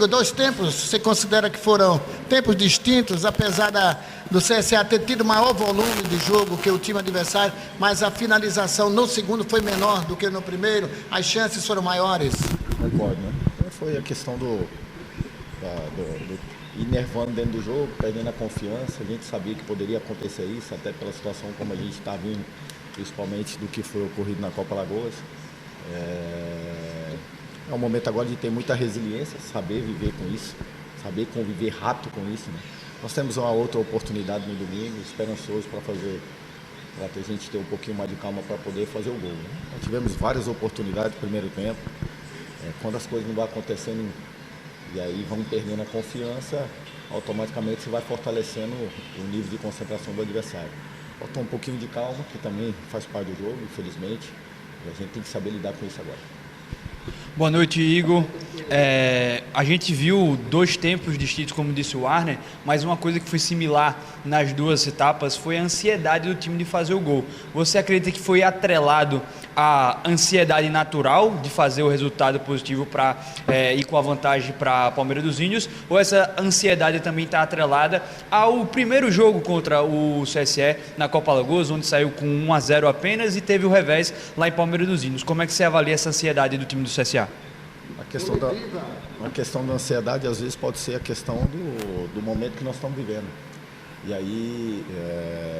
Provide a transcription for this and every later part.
Igor, dois tempos, você considera que foram tempos distintos, apesar do CSA ter tido maior volume de jogo que o time adversário, mas a finalização no segundo foi menor do que no primeiro, as chances foram maiores? Concordo, né? Então foi a questão do ir nervando dentro do jogo, perdendo a confiança. A gente sabia que poderia acontecer isso, até pela situação como a gente está vindo, principalmente do que foi ocorrido na Copa Lagoas. É um momento agora de ter muita resiliência, saber viver com isso, saber conviver rápido com isso, né? Nós temos uma outra oportunidade no domingo, esperançoso para a gente ter um pouquinho mais de calma para poder fazer o gol, né? Nós tivemos várias oportunidades no primeiro tempo, quando as coisas não vão acontecendo e aí vão perdendo a confiança, automaticamente você vai fortalecendo o nível de concentração do adversário. Faltou um pouquinho de calma, que também faz parte do jogo, infelizmente, e a gente tem que saber lidar com isso agora. Boa noite, Igor. A gente viu dois tempos distintos, como disse o Warner, mas uma coisa que foi similar nas duas etapas foi a ansiedade do time de fazer o gol. Você acredita que foi atrelado à ansiedade natural de fazer o resultado positivo para ir com a vantagem para Palmeiras dos Índios, ou essa ansiedade também está atrelada ao primeiro jogo contra o CSE na Copa Lagoas, onde saiu com 1-0 apenas e teve o revés lá em Palmeiras dos Índios? Como é que você avalia essa ansiedade do time do CSA? A questão da ansiedade, às vezes, pode ser a questão do momento que nós estamos vivendo. E aí,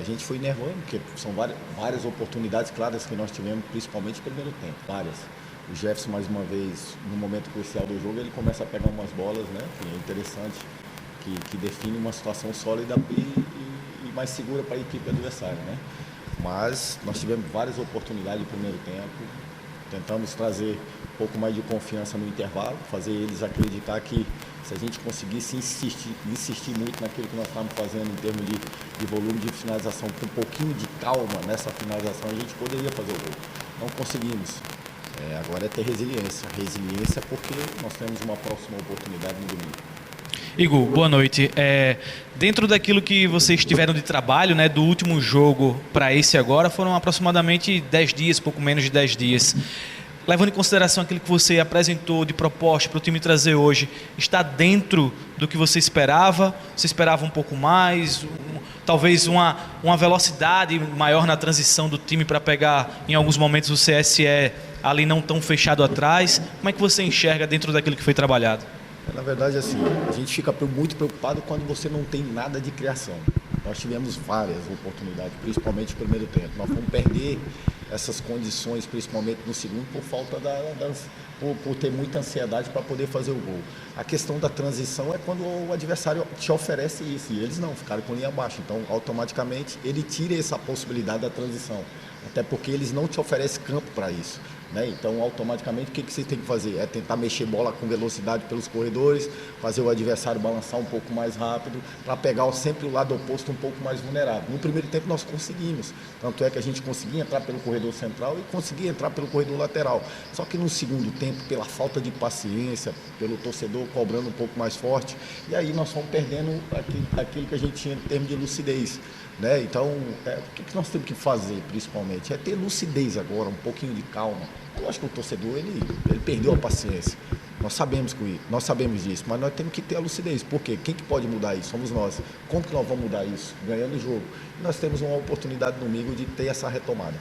a gente foi nervoso, porque são várias oportunidades claras que nós tivemos, principalmente no primeiro tempo, várias. O Jefferson, mais uma vez, no momento crucial do jogo, ele começa a pegar umas bolas, né, que é interessante, que define uma situação sólida e mais segura para a equipe adversária, né? Mas nós tivemos várias oportunidades no primeiro tempo, tentamos trazer um pouco mais de confiança no intervalo, fazer eles acreditar que se a gente conseguisse insistir muito naquilo que nós estávamos fazendo em termos de volume de finalização, com um pouquinho de calma nessa finalização, a gente poderia fazer o gol. Não conseguimos. Agora é ter resiliência. Resiliência porque nós temos uma próxima oportunidade no domingo. Igor, boa noite. Dentro daquilo que vocês tiveram de trabalho, né, do último jogo para esse agora, foram aproximadamente 10 dias, pouco menos de 10 dias. Levando em consideração aquilo que você apresentou de proposta para o time trazer hoje, está dentro do que você esperava? Você esperava um pouco mais? Talvez uma velocidade maior na transição do time para pegar, em alguns momentos, o CSE ali não tão fechado atrás? Como é que você enxerga dentro daquilo que foi trabalhado? Na verdade, assim, a gente fica muito preocupado quando você não tem nada de criação. Nós tivemos várias oportunidades, principalmente no primeiro tempo. Nós vamos perder essas condições, principalmente no segundo, por falta por ter muita ansiedade para poder fazer o gol. A questão da transição é quando o adversário te oferece isso, e eles não, ficaram com linha abaixo. Então, automaticamente, ele tira essa possibilidade da transição, até porque eles não te oferecem campo para isso, né? Então, automaticamente, o que você tem que fazer? É tentar mexer bola com velocidade pelos corredores, fazer o adversário balançar um pouco mais rápido, para pegar sempre o lado oposto um pouco mais vulnerável. No primeiro tempo nós conseguimos, tanto é que a gente conseguia entrar pelo corredor central e conseguia entrar pelo corredor lateral. Só que no segundo tempo, pela falta de paciência, pelo torcedor cobrando um pouco mais forte, e aí nós fomos perdendo aquilo que a gente tinha em termos de lucidez, né? Então, o que nós temos que fazer, principalmente, é ter lucidez agora, um pouquinho de calma. Eu acho que o torcedor, ele perdeu a paciência. Nós sabemos disso, mas nós temos que ter a lucidez. Por quê? Quem que pode mudar isso? Somos nós. Como que nós vamos mudar isso? Ganhando o jogo. E nós temos uma oportunidade no domingo de ter essa retomada.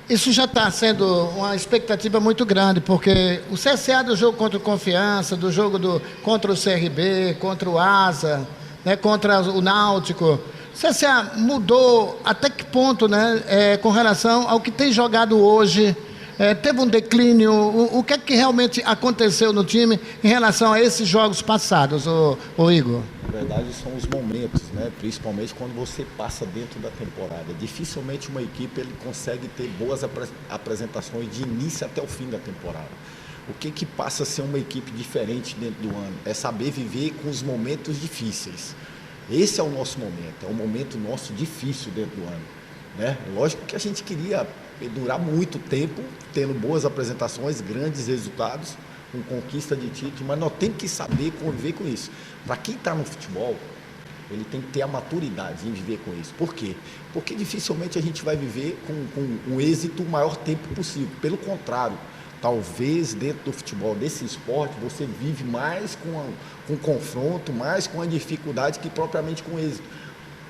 Isso já está sendo uma expectativa muito grande, porque o CSA do jogo contra o Confiança, do jogo contra o CRB, contra o Asa, né, contra o Náutico, o CSA mudou até que ponto, né, com relação ao que tem jogado hoje? Teve um declínio? O que é que realmente aconteceu no time em relação a esses jogos passados, ô Igor? Na verdade, são os momentos, né? Principalmente quando você passa dentro da temporada. Dificilmente uma equipe ele consegue ter boas apresentações de início até o fim da temporada. O que passa a ser uma equipe diferente dentro do ano? É saber viver com os momentos difíceis. Esse é o nosso momento, é um momento nosso difícil dentro do ano, né? Lógico que a gente queria durar muito tempo, tendo boas apresentações, grandes resultados, com conquista de título, mas nós temos que saber conviver com isso. Para quem está no futebol, ele tem que ter a maturidade em viver com isso. Por quê? Porque dificilmente a gente vai viver com um êxito o maior tempo possível. Pelo contrário, Talvez dentro do futebol, desse esporte, você vive mais com confronto, mais com a dificuldade que propriamente com êxito.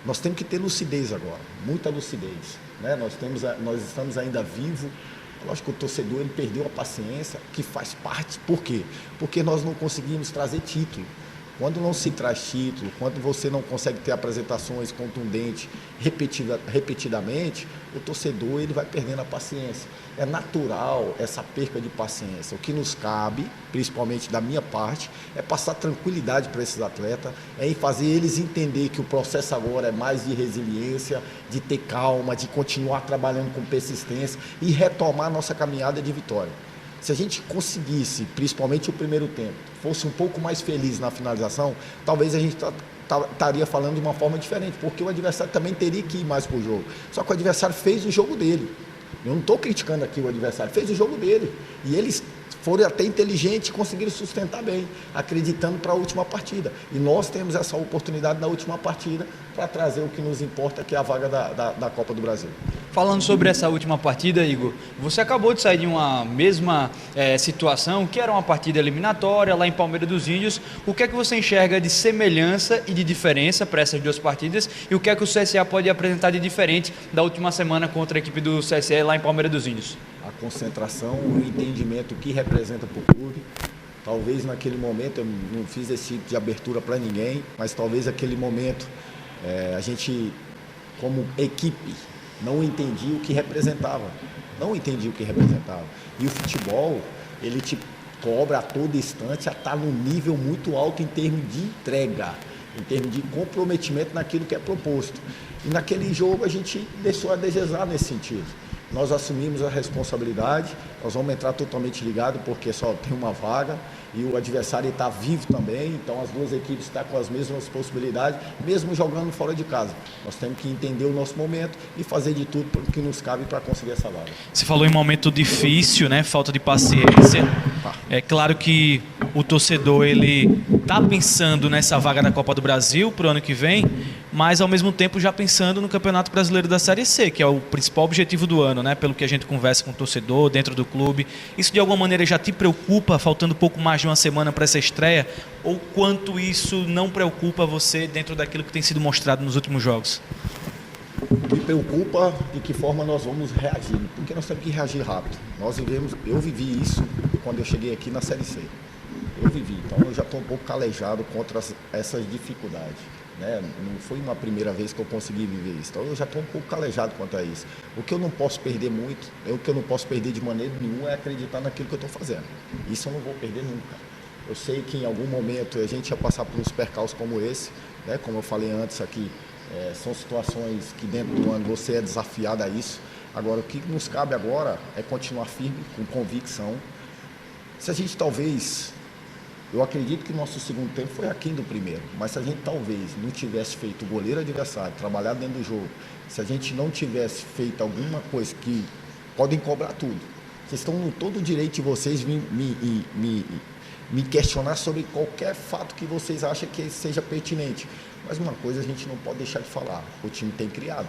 Nós temos que ter lucidez agora, muita lucidez, né? Nós estamos ainda vivos. Lógico que o torcedor ele perdeu a paciência, que faz parte. Por quê? Porque nós não conseguimos trazer título. Quando não se traz título, quando você não consegue ter apresentações contundentes repetidamente, o torcedor ele vai perdendo a paciência. É natural essa perca de paciência. O que nos cabe, principalmente da minha parte, é passar tranquilidade para esses atletas, é fazer eles entender que o processo agora é mais de resiliência, de ter calma, de continuar trabalhando com persistência e retomar a nossa caminhada de vitória. Se a gente conseguisse, principalmente o primeiro tempo, fosse um pouco mais feliz na finalização, talvez a gente estaria falando de uma forma diferente, porque o adversário também teria que ir mais para o jogo. Só que o adversário fez o jogo dele. Eu não estou criticando aqui o adversário, fez o jogo dele. E eles foram até inteligentes e conseguiram sustentar bem, acreditando para a última partida. E nós temos essa oportunidade na última partida para trazer o que nos importa, que é a vaga da Copa do Brasil. Falando sobre essa última partida, Igor, você acabou de sair de uma mesma situação, que era uma partida eliminatória lá em Palmeiras dos Índios. O que é que você enxerga de semelhança e de diferença para essas duas partidas? E o que é que o CSA pode apresentar de diferente da última semana contra a equipe do CSA lá em Palmeiras dos Índios? A concentração, o entendimento que representa para o clube. Talvez naquele momento, eu não fiz esse tipo de abertura para ninguém, mas talvez naquele momento a gente, como equipe, não entendia o que representava. Não entendia o que representava. E o futebol, ele te cobra a todo instante a estar num nível muito alto em termos de entrega, em termos de comprometimento naquilo que é proposto. E naquele jogo a gente deixou a desejar nesse sentido. Nós assumimos a responsabilidade, nós vamos entrar totalmente ligados porque só tem uma vaga e o adversário está vivo também, então as duas equipes estão com as mesmas possibilidades, mesmo jogando fora de casa. Nós temos que entender o nosso momento e fazer de tudo que nos cabe para conseguir essa vaga. Você falou em momento difícil, né? Falta de paciência. É claro que o torcedor ele está pensando nessa vaga da Copa do Brasil para o ano que vem, mas ao mesmo tempo já pensando no Campeonato Brasileiro da Série C, que é o principal objetivo do ano, né? Pelo que a gente conversa com o torcedor, dentro do clube. Isso de alguma maneira já te preocupa, faltando pouco mais de uma semana para essa estreia? Ou quanto isso não preocupa você dentro daquilo que tem sido mostrado nos últimos jogos? Me preocupa de que forma nós vamos reagir, porque nós temos que reagir rápido. Eu vivi isso quando eu cheguei aqui na Série C. Eu vivi, então eu já estou um pouco calejado contra essas dificuldades. Né? Não foi uma primeira vez que eu consegui viver isso, então eu já estou um pouco calejado quanto a isso. O que eu não posso perder muito, o que eu não posso perder de maneira nenhuma é acreditar naquilo que eu estou fazendo. Isso eu não vou perder nunca. Eu sei que em algum momento a gente ia passar por uns percalços como esse, né? Como eu falei antes aqui, são situações que dentro do ano você é desafiado a isso. Agora, o que nos cabe agora é continuar firme, com convicção. Se a gente talvez... Eu acredito que o nosso segundo tempo foi aquém do primeiro, mas se a gente talvez não tivesse feito o goleiro adversário, trabalhado dentro do jogo, se a gente não tivesse feito alguma coisa que podem cobrar tudo, vocês estão no todo o direito de vocês me questionar sobre qualquer fato que vocês acham que seja pertinente. Mas uma coisa a gente não pode deixar de falar, o time tem criado,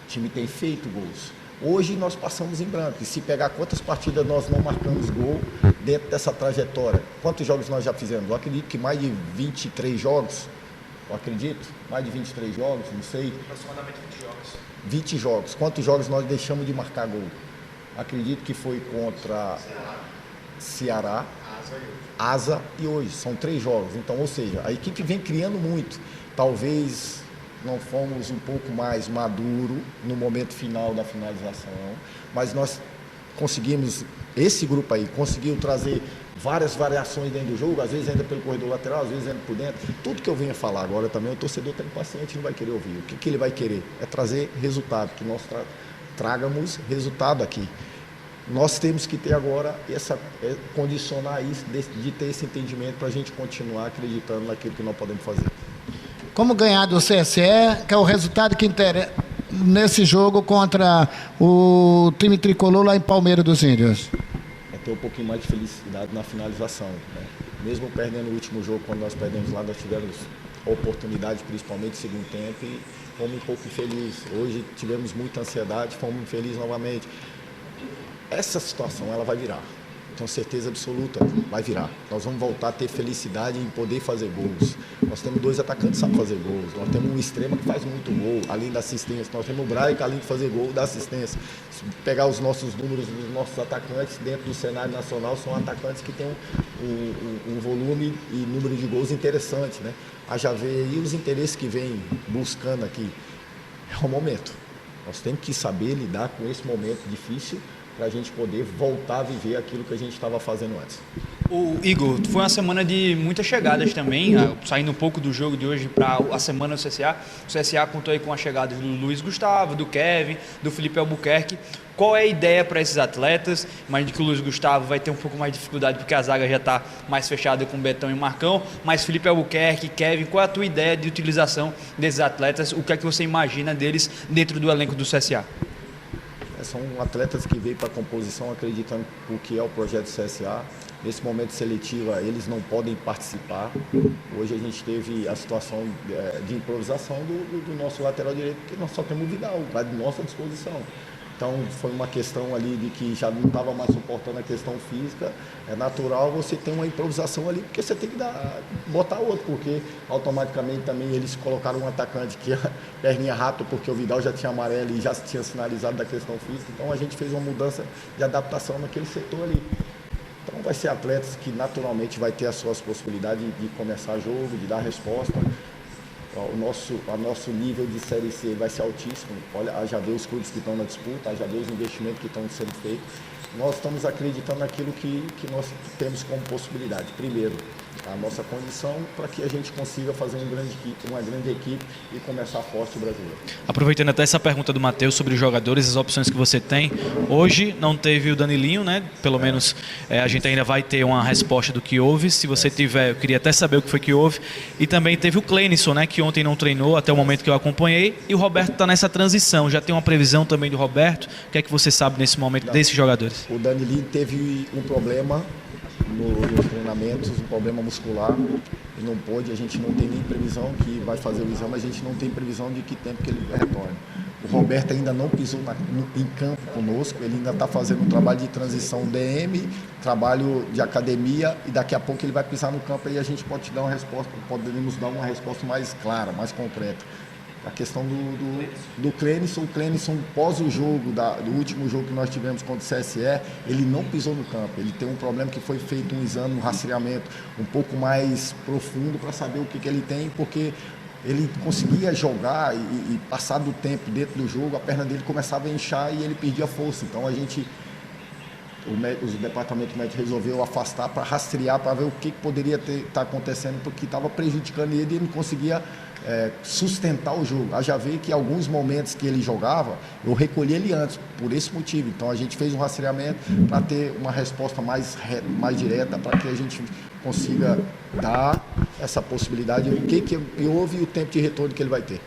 o time tem feito gols. Hoje nós passamos em branco, e se pegar quantas partidas nós não marcamos gol dentro dessa trajetória, quantos jogos nós já fizemos? Eu acredito que mais de 23 jogos, mais de 23 jogos, não sei. Aproximadamente 20 jogos. 20 jogos, quantos jogos nós deixamos de marcar gol? Acredito que foi contra Ceará, Asa e hoje, são 3 jogos, então, ou seja, a equipe vem criando muito, talvez... Não fomos um pouco mais maduro no momento final da finalização, mas nós conseguimos, esse grupo aí, conseguiu trazer várias variações dentro do jogo, às vezes ainda pelo corredor lateral, às vezes ainda por dentro. Tudo que eu venho a falar agora também, o torcedor está impaciente e não vai querer ouvir. O que ele vai querer? É trazer resultado, que nós tragamos resultado aqui. Nós temos que ter agora, condicionar isso, de ter esse entendimento para a gente continuar acreditando naquilo que nós podemos fazer. Como ganhar do CSE, que é o resultado que interessa nesse jogo contra o time tricolor lá em Palmeiras dos Índios? É ter um pouquinho mais de felicidade na finalização. Né? Mesmo perdendo o último jogo, quando nós perdemos lá, nós tivemos oportunidade, principalmente no segundo tempo, e fomos um pouco infelizes. Hoje tivemos muita ansiedade, fomos infelizes novamente. Essa situação ela vai virar. tenho certeza absoluta, vai virar. Nós vamos voltar a ter felicidade em poder fazer gols. Nós temos 2 atacantes que sabem fazer gols. Nós temos um extremo que faz muito gol, além da assistência. Nós temos o Brian, que além de fazer gol, dá assistência. Se pegar os nossos números dos nossos atacantes dentro do cenário nacional, são atacantes que têm um volume e número de gols interessante, né? A já ver aí os interesses que vem buscando aqui. É o momento. Nós temos que saber lidar com esse momento difícil para a gente poder voltar a viver aquilo que a gente estava fazendo antes. O Igor, foi uma semana de muitas chegadas também, saindo um pouco do jogo de hoje para a semana do CSA. O CSA contou aí com as chegadas do Luiz Gustavo, do Kevin, do Felipe Albuquerque. Qual é a ideia para esses atletas? Imagino que o Luiz Gustavo vai ter um pouco mais de dificuldade porque a zaga já está mais fechada com Betão e Marcão, mas Felipe Albuquerque, Kevin, qual é a tua ideia de utilização desses atletas? O que é que você imagina deles dentro do elenco do CSA? São atletas que veio para a composição acreditando o que é o projeto CSA. Nesse momento seletivo, eles não podem participar. Hoje a gente teve a situação de improvisação do nosso lateral direito, porque nós só temos o Vidal, vai à nossa disposição. Então foi uma questão ali de que já não estava mais suportando a questão física. É natural você ter uma improvisação ali, porque você tem que botar outro, porque automaticamente também eles colocaram um atacante que é perninha rápida, porque o Vidal já tinha amarelo e já tinha sinalizado da questão física. Então a gente fez uma mudança de adaptação naquele setor ali. Então vai ser atletas que naturalmente vai ter as suas possibilidades de começar jogo, de dar resposta. O nosso nível de Série C vai ser altíssimo. Olha, já vê os clubes que estão na disputa, já vê os investimentos que estão sendo feitos. Nós estamos acreditando naquilo que nós temos como possibilidade. Primeiro, a nossa condição para que a gente consiga fazer uma grande equipe e começar forte o brasileiro. Aproveitando até essa pergunta do Matheus sobre os jogadores, as opções que você tem. Hoje não teve o Danilinho, né? Pelo menos a gente ainda vai ter uma resposta do que houve. Se você tiver, eu queria até saber o que foi que houve. E também teve o Clenison, né? Que ontem não treinou até o momento que eu acompanhei. E o Roberto está nessa transição. Já tem uma previsão também do Roberto. O que é que você sabe nesse momento desses jogadores? O Danilinho teve um problema nos treinamentos, um problema muscular, e não pôde, a gente não tem nem previsão que vai fazer o exame, a gente não tem previsão de que tempo que ele retorne. O Roberto ainda não pisou em campo conosco, ele ainda está fazendo um trabalho de transição DM, trabalho de academia, e daqui a pouco ele vai pisar no campo e a gente pode dar uma resposta, podemos dar uma resposta mais clara, mais concreta. A questão do Clenison, o Clenison pós o jogo, do último jogo que nós tivemos contra o CSE, ele não pisou no campo, ele tem um problema que foi feito um exame, um rastreamento um pouco mais profundo para saber o que ele tem, porque ele conseguia jogar e passar do tempo dentro do jogo, a perna dele começava a inchar e ele perdia força, então o departamento médico resolveu afastar para rastrear, para ver o que poderia estar acontecendo, porque estava prejudicando ele e ele não conseguia sustentar o jogo. Já vê que alguns momentos que ele jogava, eu recolhi ele antes, por esse motivo. Então a gente fez um rastreamento para ter uma resposta mais direta, para que a gente consiga dar essa possibilidade, o que houve e o tempo de retorno que ele vai ter.